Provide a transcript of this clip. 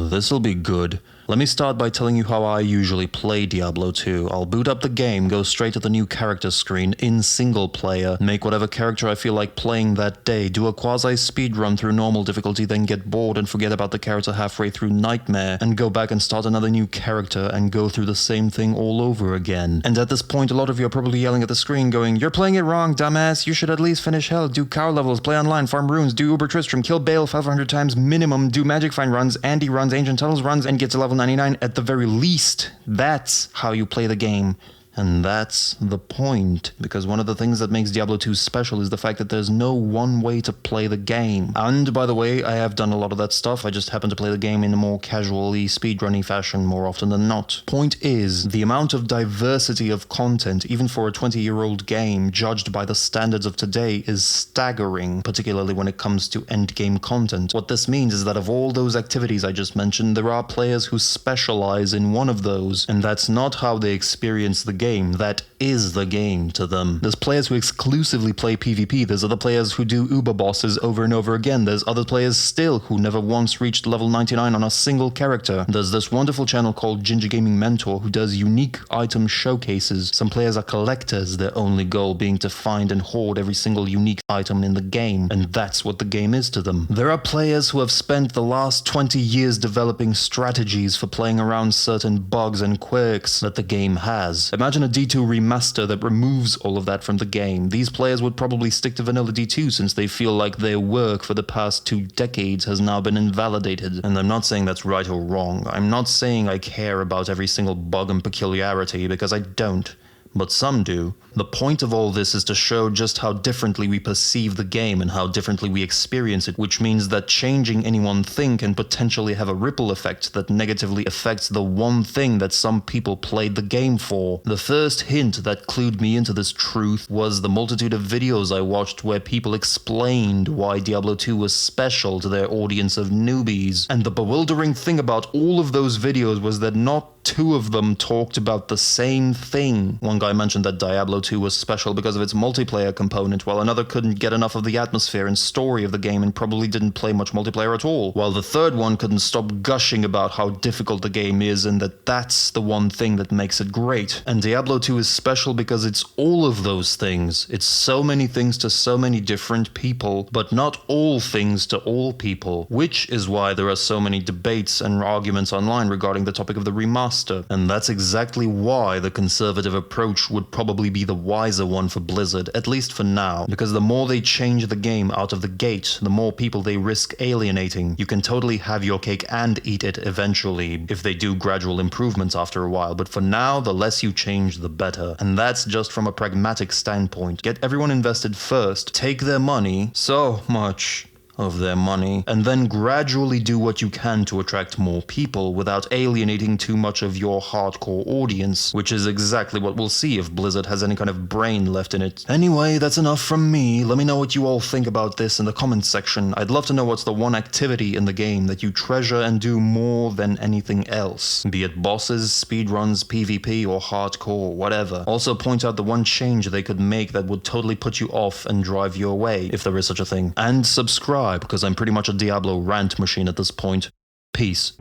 This'll be good. Let me start by telling you how I usually play Diablo 2. I'll boot up the game, go straight to the new character screen in single player, make whatever character I feel like playing that day, do a quasi speedrun through normal difficulty, then get bored and forget about the character halfway through Nightmare, and go back and start another new character and go through the same thing all over again. And at this point, a lot of you are probably yelling at the screen going, "You're playing it wrong, dumbass. You should at least finish Hell, do cow levels, play online, farm runes, do Uber Tristram, kill Bale 500 times minimum, do Magic Find runs, Andy runs, Ancient Tunnels runs, and get to level 99 at the very least." That's how you play the game. And that's the point, because one of the things that makes Diablo 2 special is the fact that there's no one way to play the game. And by the way, I have done a lot of that stuff, I just happen to play the game in a more casually, speedrunny fashion more often than not. Point is, the amount of diversity of content, even for a 20-year-old game, judged by the standards of today, is staggering, particularly when it comes to endgame content. What this means is that of all those activities I just mentioned, there are players who specialize in one of those, and that's not how they experience the game. That is the game to them. There's players who exclusively play PvP, there's other players who do Uber bosses over and over again, there's other players still who never once reached level 99 on a single character. There's this wonderful channel called Ginger Gaming Mentor who does unique item showcases. Some players are collectors, their only goal being to find and hoard every single unique item in the game, and that's what the game is to them. There are players who have spent the last 20 years developing strategies for playing around certain bugs and quirks that the game has. Imagine a D2 remaster that removes all of that from the game. These players would probably stick to vanilla D2 since they feel like their work for the past 2 decades has now been invalidated. And I'm not saying that's right or wrong. I'm not saying I care about every single bug and peculiarity, because I don't. But some do. The point of all this is to show just how differently we perceive the game and how differently we experience it, which means that changing any one thing can potentially have a ripple effect that negatively affects the one thing that some people played the game for. The first hint that clued me into this truth was the multitude of videos I watched where people explained why Diablo 2 was special to their audience of newbies. And the bewildering thing about all of those videos was that not 2 of them talked about the same thing. One guy mentioned that Diablo 2 was special because of its multiplayer component, while another couldn't get enough of the atmosphere and story of the game and probably didn't play much multiplayer at all, while the third one couldn't stop gushing about how difficult the game is and that that's the one thing that makes it great. And Diablo 2 is special because it's all of those things. It's so many things to so many different people, but not all things to all people, which is why there are so many debates and arguments online regarding the topic of the remaster. And that's exactly why the conservative approach would probably be the wiser one for Blizzard, at least for now, because the more they change the game out of the gate, the more people they risk alienating. You can totally have your cake and eat it eventually, if they do gradual improvements after a while, but for now, the less you change, the better. And that's just from a pragmatic standpoint. Get everyone invested first, take their money, so much of their money, and then gradually do what you can to attract more people without alienating too much of your hardcore audience, which is exactly what we'll see if Blizzard has any kind of brain left in it. Anyway, that's enough from me. Let me know what you all think about this in the comments section. I'd love to know what's the one activity in the game that you treasure and do more than anything else, be it bosses, speedruns, PvP, or hardcore, whatever. Also point out the one change they could make that would totally put you off and drive you away, if there is such a thing. And subscribe, because I'm pretty much a Diablo rant machine at this point. Peace.